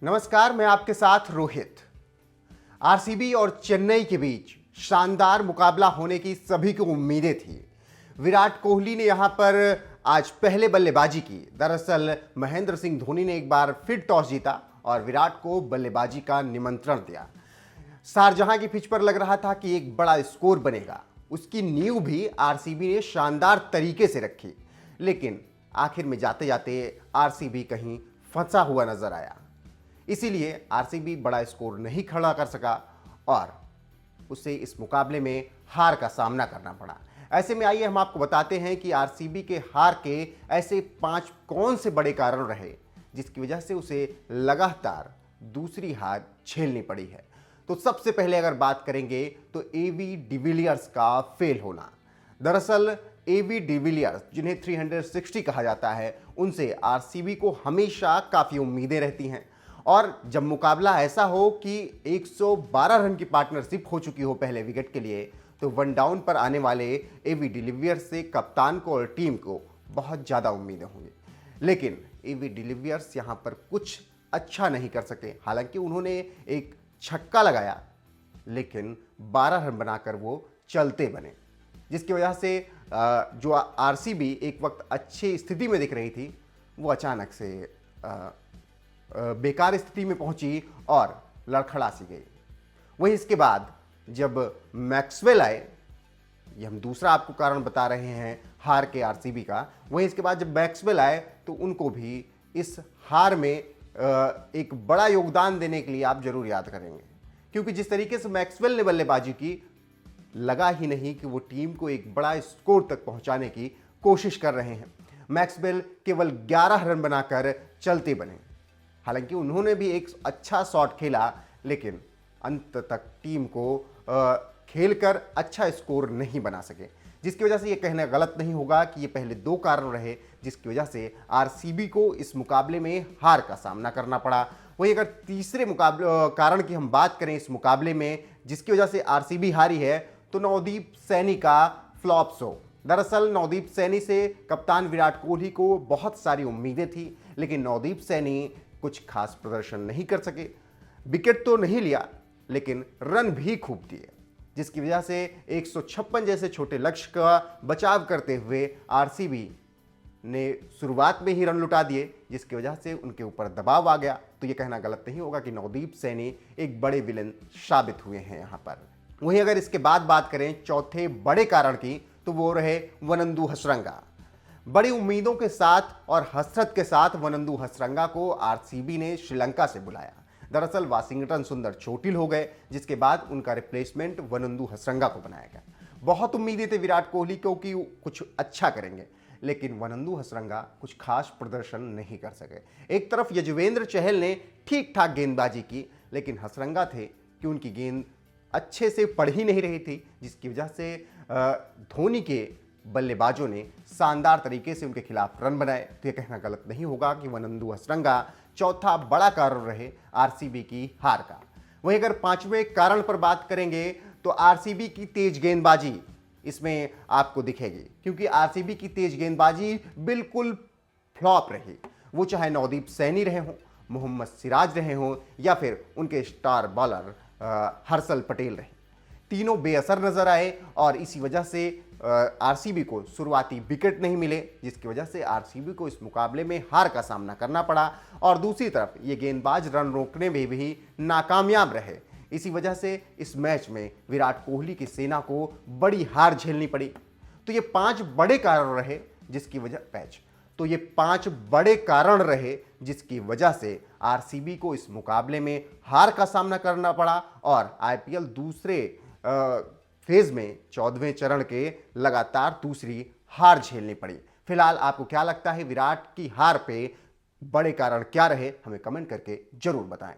नमस्कार, मैं आपके साथ रोहित। आरसीबी और चेन्नई के बीच शानदार मुकाबला होने की सभी को उम्मीदें थी। विराट कोहली ने यहां पर आज पहले बल्लेबाजी की। दरअसल महेंद्र सिंह धोनी ने एक बार फिर टॉस जीता और विराट को बल्लेबाजी का निमंत्रण दिया। शारजहां की पिच पर लग रहा था कि एक बड़ा स्कोर बनेगा। उसकी नींव भी आरसीबी ने शानदार तरीके से रखी, लेकिन आखिर में जाते जाते आरसीबी कहीं फंसा हुआ नजर आया। इसीलिए आरसीबी बड़ा स्कोर नहीं खड़ा कर सका और उसे इस मुकाबले में हार का सामना करना पड़ा। ऐसे में आइए हम आपको बताते हैं कि आरसीबी के हार के ऐसे 5 कौन से बड़े कारण रहे जिसकी वजह से उसे लगातार दूसरी हार झेलनी पड़ी है। तो सबसे पहले अगर बात करेंगे तो एवी डिविलियर्स का फेल होना। दरअसल एवी डिविलियर्स, जिन्हें 360 कहा जाता है, उनसे आरसीबी को हमेशा काफ़ी उम्मीदें रहती हैं। और जब मुकाबला ऐसा हो कि 112 रन की पार्टनरशिप हो चुकी हो पहले विकेट के लिए, तो वन डाउन पर आने वाले एवी डिविलियर्स से कप्तान को और टीम को बहुत ज़्यादा उम्मीदें होंगी। लेकिन एवी डिविलियर्स यहाँ पर कुछ अच्छा नहीं कर सके। हालांकि उन्होंने एक छक्का लगाया, लेकिन 12 रन बनाकर वो चलते बने, जिसकी वजह से जो आरसीबी एक वक्त अच्छी स्थिति में दिख रही थी, वो अचानक से बेकार स्थिति में पहुंची और लड़खड़ा सी गई। वहीं इसके बाद जब मैक्सवेल आए, ये हम दूसरा आपको कारण बता रहे हैं हार के आरसीबी का, वहीं इसके बाद जब मैक्सवेल आए तो उनको भी इस हार में एक बड़ा योगदान देने के लिए आप जरूर याद करेंगे। क्योंकि जिस तरीके से मैक्सवेल ने बल्लेबाजी की, लगा ही नहीं कि वो टीम को एक बड़ा स्कोर तक पहुंचाने की कोशिश कर रहे हैं। मैक्सवेल केवल 11 रन बनाकर चलते बने। हालांकि उन्होंने भी एक अच्छा शॉट खेला, लेकिन अंत तक टीम को खेलकर अच्छा स्कोर नहीं बना सके, जिसकी वजह से ये कहना गलत नहीं होगा कि ये पहले 2 कारण रहे जिसकी वजह से आरसीबी को इस मुकाबले में हार का सामना करना पड़ा। वहीं अगर तीसरे कारण की हम बात करें इस मुकाबले में जिसकी वजह से आरसीबी हारी है, तो नवदीप सैनी का फ्लॉप शो। दरअसल नवदीप सैनी से कप्तान विराट कोहली को बहुत सारी उम्मीदें थी, लेकिन नवदीप सैनी कुछ खास प्रदर्शन नहीं कर सके। विकेट तो नहीं लिया, लेकिन रन भी खूब दिए, जिसकी वजह से 156 जैसे छोटे लक्ष्य का बचाव करते हुए आरसीबी ने शुरुआत में ही रन लुटा दिए, जिसकी वजह से उनके ऊपर दबाव आ गया। तो ये कहना गलत नहीं होगा कि नवदीप सैनी एक बड़े विलेन साबित हुए हैं यहाँ पर। वहीं अगर इसके बाद बात करें चौथे बड़े कारण की, तो वो रहे वनंदु हसरंगा। बड़ी उम्मीदों के साथ और हसरत के साथ वनंदु हसरंगा को आरसीबी ने श्रीलंका से बुलाया। दरअसल वाशिंगटन सुंदर चोटिल हो गए, जिसके बाद उनका रिप्लेसमेंट वनंदु हसरंगा को बनाया गया। बहुत उम्मीदें थी विराट कोहली को कि कुछ अच्छा करेंगे, लेकिन वनंदु हसरंगा कुछ खास प्रदर्शन नहीं कर सके। एक तरफ यजुवेंद्र चहल ने ठीक ठाक गेंदबाजी की, लेकिन हसरंगा थे कि उनकी गेंद अच्छे से पड़ ही नहीं रही थी, जिसकी वजह से धोनी के बल्लेबाजों ने शानदार तरीके से उनके खिलाफ रन बनाए। तो यह कहना गलत नहीं होगा कि वनंदु हसरंगा चौथा बड़ा कारण रहे आरसीबी की हार का। वहीं अगर 5वें कारण पर बात करेंगे तो आरसीबी की तेज गेंदबाजी इसमें आपको दिखेगी, क्योंकि आरसीबी की तेज गेंदबाजी बिल्कुल फ्लॉप रही। वो चाहे नवदीप सैनी रहे हों, मोहम्मद सिराज रहे हों, या फिर उनके स्टार बॉलर हर्षल पटेल रहे, तीनों बेअसर नजर आए और इसी वजह से आरसीबी को शुरुआती विकेट नहीं मिले, जिसकी वजह से आरसीबी को इस मुकाबले में हार का सामना करना पड़ा। और दूसरी तरफ ये गेंदबाज रन रोकने में भी नाकामयाब रहे। इसी वजह से इस मैच में विराट कोहली की सेना को बड़ी हार झेलनी पड़ी। तो ये 5 बड़े कारण रहे जिसकी वजह से आरसीबी को इस मुकाबले में हार का सामना करना पड़ा और आईपीएल दूसरे फेज में 14वें चरण के लगातार दूसरी हार झेलनी पड़ी। फिलहाल आपको क्या लगता है, विराट की हार पे बड़े कारण क्या रहे? हमें कमेंट करके जरूर बताएं।